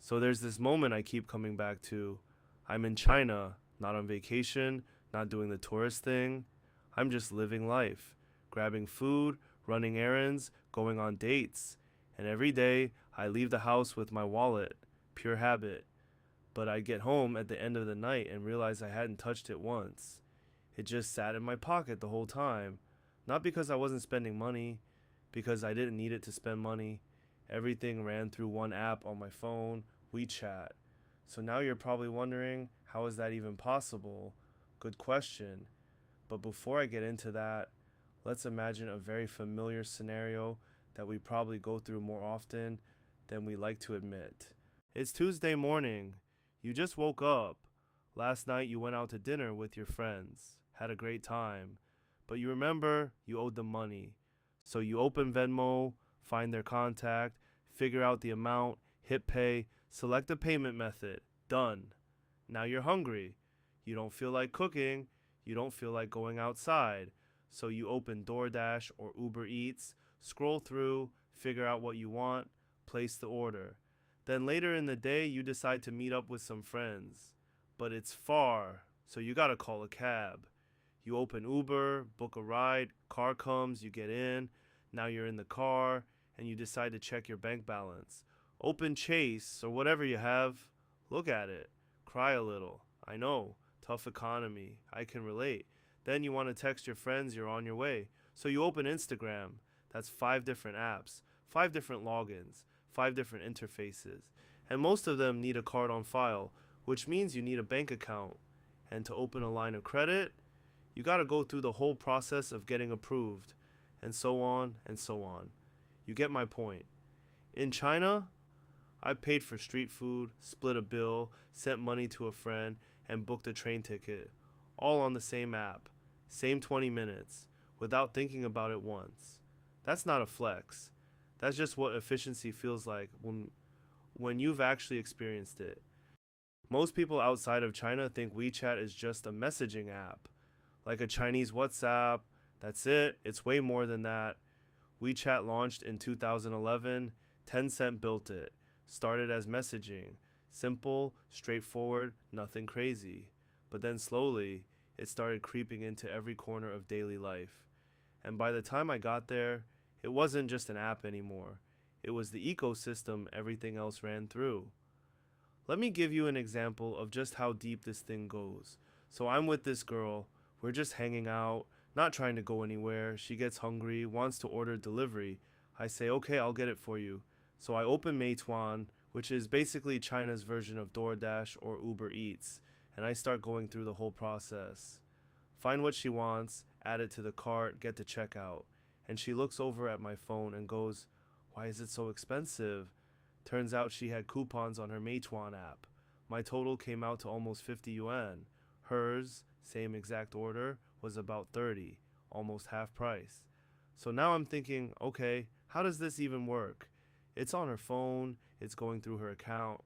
So there's this moment I keep coming back to. I'm in China, not on vacation, not doing the tourist thing. I'm just living life, grabbing food, running errands, going on dates. And every day I leave the house with my wallet, pure habit. But I get home at the end of the night and realize I hadn't touched it once. It just sat in my pocket the whole time. Not because I wasn't spending money, because I didn't need it to spend money. Everything ran through one app on my phone, WeChat. So now you're probably wondering, how is that even possible? Good question. But before I get into that, let's imagine a very familiar scenario that we probably go through more often than we like to admit. It's Tuesday morning. You just woke up. Last night you went out to dinner with your friends, had a great time, but you remember you owed them money. So you open Venmo, find their contact, figure out the amount, hit pay, select a payment method. Done. Now you're hungry. You don't feel like cooking. You don't feel like going outside. So you open DoorDash or Uber Eats, scroll through, figure out what you want, place the order. Then later in the day, you decide to meet up with some friends. But it's far, so you gotta call a cab. You open Uber, book a ride, car comes, you get in. Now you're in the car, and you decide to check your bank balance. Open Chase or whatever you have. Look at it. Cry a little. I know. Tough economy. I can relate. Then you want to text your friends you're on your way. So you open Instagram. That's 5 different apps, 5 different logins, 5 different interfaces. And most of them need a card on file, which means you need a bank account. And to open a line of credit, you got to go through the whole process of getting approved, and so on and so on. You get my point. In China, I paid for street food, split a bill, sent money to a friend, and booked a train ticket. All on the same app. Same 20 minutes, without thinking about it once. That's not a flex. That's just what efficiency feels like when you've actually experienced it. Most people outside of China think WeChat is just a messaging app, like a Chinese WhatsApp. That's it. It's way more than that. WeChat launched in 2011. Tencent built it. Started as messaging. Simple, straightforward, nothing crazy. But then slowly, it started creeping into every corner of daily life. And by the time I got there, it wasn't just an app anymore. It was the ecosystem everything else ran through. Let me give you an example of just how deep this thing goes. So I'm with this girl. We're just hanging out, not trying to go anywhere. She gets hungry, wants to order delivery. I say, okay, I'll get it for you. So I open Meituan, which is basically China's version of DoorDash or Uber Eats, and I start going through the whole process. Find what she wants, add it to the cart, get to checkout. And she looks over at my phone and goes, "Why is it so expensive?" Turns out she had coupons on her Meituan app. My total came out to almost 50 yuan. Hers, same exact order, was about 30, almost half price. So now I'm thinking, okay, how does this even work? It's on her phone, it's going through her account.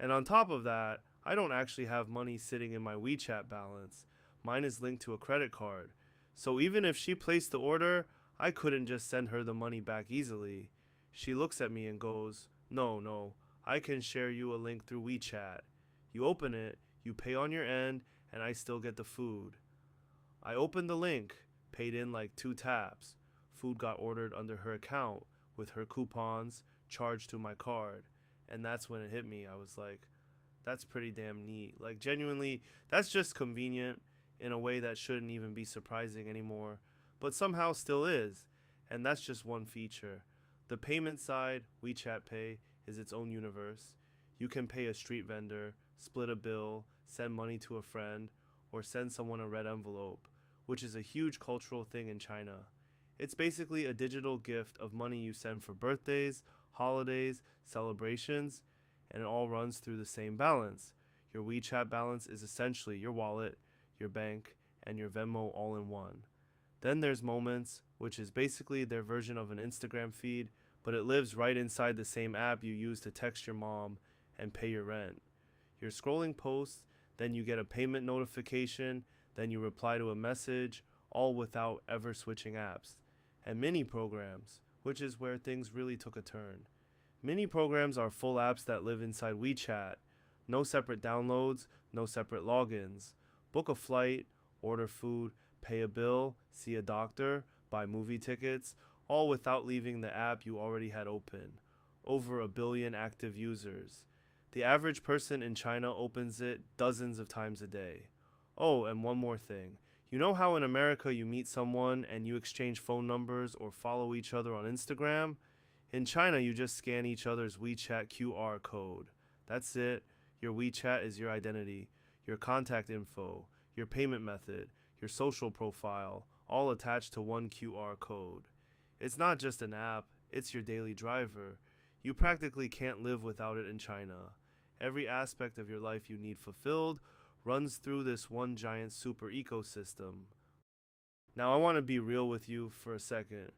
And on top of that, I don't actually have money sitting in my WeChat balance. Mine is linked to a credit card. So even if she placed the order, I couldn't just send her the money back easily. She looks at me and goes, no, I can share you a link through WeChat. You open it, you pay on your end, and I still get the food. I opened the link, paid in like 2 taps. Food got ordered under her account with her coupons charged to my card. And that's when it hit me. I was like, that's pretty damn neat. Like, genuinely, that's just convenient in a way that shouldn't even be surprising anymore, but somehow still is. And that's just one feature. The payment side, WeChat Pay, is its own universe. You can pay a street vendor, split a bill, send money to a friend, or send someone a red envelope, which is a huge cultural thing in China. It's basically a digital gift of money you send for birthdays, holidays, celebrations, and it all runs through the same balance. Your WeChat balance is essentially your wallet, your bank, and your Venmo all in one. Then there's Moments, which is basically their version of an Instagram feed, but it lives right inside the same app you use to text your mom and pay your rent. You're scrolling posts, then you get a payment notification, then you reply to a message, all without ever switching apps. And mini programs, which is where things really took a turn. Mini programs are full apps that live inside WeChat. No separate downloads, no separate logins. Book a flight, order food, pay a bill, see a doctor, buy movie tickets, all without leaving the app you already had open. Over a billion active users. The average person in China opens it dozens of times a day. Oh, and one more thing. You know how in America you meet someone and you exchange phone numbers or follow each other on Instagram? In China, you just scan each other's WeChat QR code. That's it. Your WeChat is your identity, your contact info, your payment method, your social profile, all attached to one QR code. It's not just an app, it's your daily driver. You practically can't live without it in China. Every aspect of your life you need fulfilled runs through this one giant super ecosystem. Now, I want to be real with you for a second.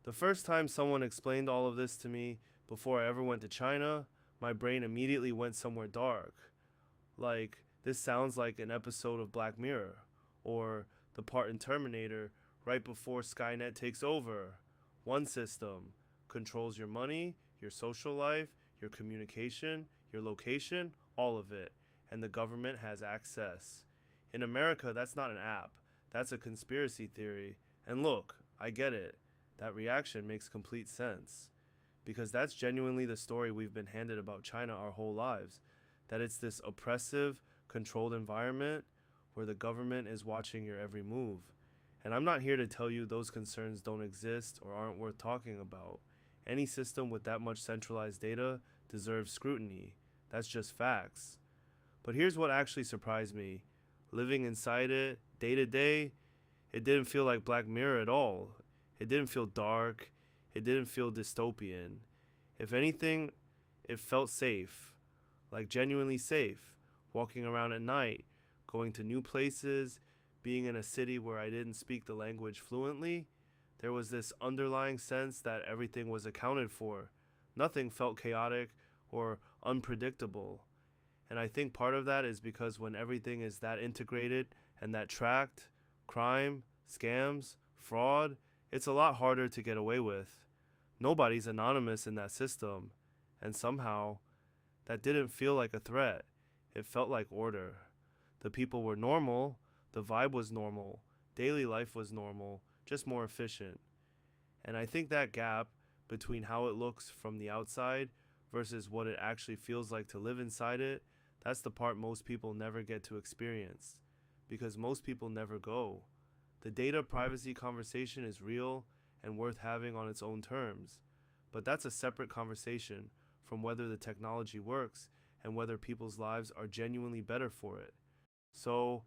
The first time someone explained all of this to me before I ever went to China, my brain immediately went somewhere dark. Like, this sounds like an episode of Black Mirror, or the part in Terminator right before Skynet takes over. One system controls your money, your social life, your communication, your location, all of it, and the government has access. In America, that's not an app, that's a conspiracy theory. And look, I get it. That reaction makes complete sense. Because that's genuinely the story we've been handed about China our whole lives. That it's this oppressive, controlled environment where the government is watching your every move. And I'm not here to tell you those concerns don't exist or aren't worth talking about. Any system with that much centralized data deserves scrutiny. That's just facts. But here's what actually surprised me. Living inside it, day to day, it didn't feel like Black Mirror at all. It didn't feel dark. It didn't feel dystopian. If anything, it felt safe. Like genuinely safe. Walking around at night, going to new places, being in a city where I didn't speak the language fluently, there was this underlying sense that everything was accounted for. Nothing felt chaotic or unpredictable. And I think part of that is because when everything is that integrated and that tracked, crime, scams, fraud, it's a lot harder to get away with. Nobody's anonymous in that system. And somehow, that didn't feel like a threat. It felt like order. The people were normal, the vibe was normal, daily life was normal, just more efficient. And I think that gap between how it looks from the outside versus what it actually feels like to live inside it, that's the part most people never get to experience. Because most people never go. The data privacy conversation is real and worth having on its own terms. But that's a separate conversation from whether the technology works and whether people's lives are genuinely better for it. So,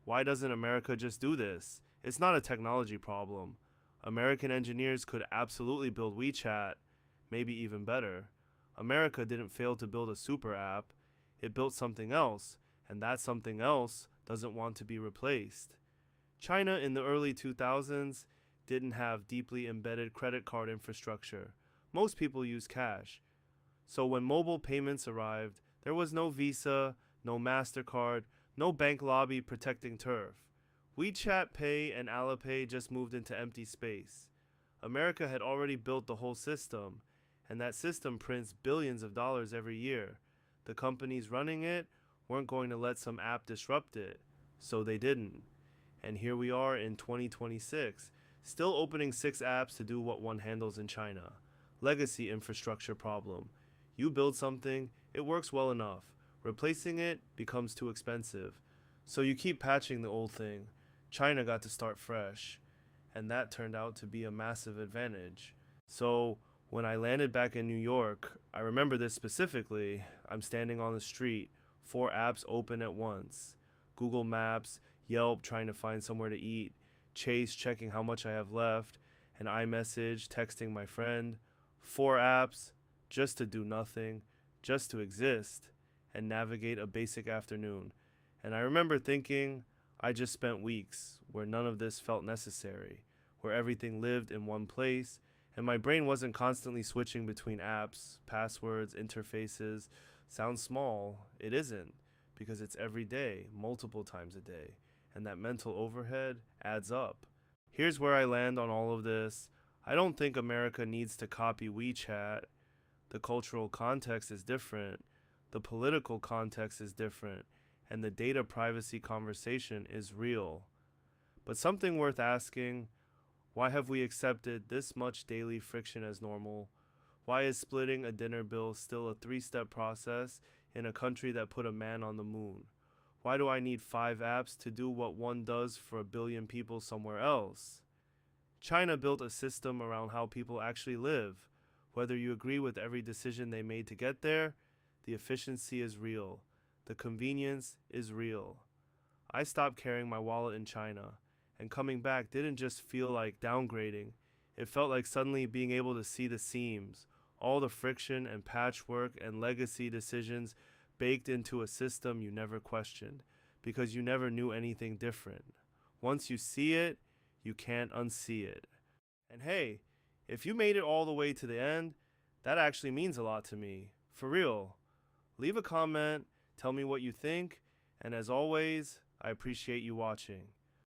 why doesn't America just do this? It's not a technology problem. American engineers could absolutely build WeChat, maybe even better. America didn't fail to build a super app. It built something else, and that something else doesn't want to be replaced. China in the early 2000s didn't have deeply embedded credit card infrastructure. Most people use cash. So when mobile payments arrived, there was no Visa, no MasterCard, no bank lobby protecting turf. WeChat Pay and Alipay just moved into empty space. America had already built the whole system, and that system prints billions of dollars every year. The companies running it weren't going to let some app disrupt it, so they didn't. And here we are in 2026, still opening 6 apps to do what one handles in China. Legacy infrastructure problem. You build something, it works well enough. Replacing it becomes too expensive. So you keep patching the old thing. China got to start fresh, and that turned out to be a massive advantage. So when I landed back in New York, I remember this specifically. I'm standing on the street, 4 apps open at once. Google Maps, Yelp trying to find somewhere to eat, Chase checking how much I have left, and iMessage texting my friend. 4 apps just to do nothing, just to exist, and navigate a basic afternoon. And I remember thinking, I just spent weeks where none of this felt necessary, where everything lived in one place, and my brain wasn't constantly switching between apps, passwords, interfaces. Sounds small, it isn't, because it's every day, multiple times a day, and that mental overhead adds up. Here's where I land on all of this. I don't think America needs to copy WeChat. The cultural context is different, the political context is different, and the data privacy conversation is real. But something worth asking: why have we accepted this much daily friction as normal? Why is splitting a dinner bill still a 3-step process in a country that put a man on the moon? Why do I need 5 apps to do what one does for a billion people somewhere else? China built a system around how people actually live. Whether you agree with every decision they made to get there, the efficiency is real. The convenience is real. I stopped carrying my wallet in China, and coming back didn't just feel like downgrading. It felt like suddenly being able to see the seams, all the friction and patchwork and legacy decisions baked into a system you never questioned, because you never knew anything different. Once you see it, you can't unsee it. And hey, if you made it all the way to the end, that actually means a lot to me. For real. Leave a comment, tell me what you think, and as always, I appreciate you watching.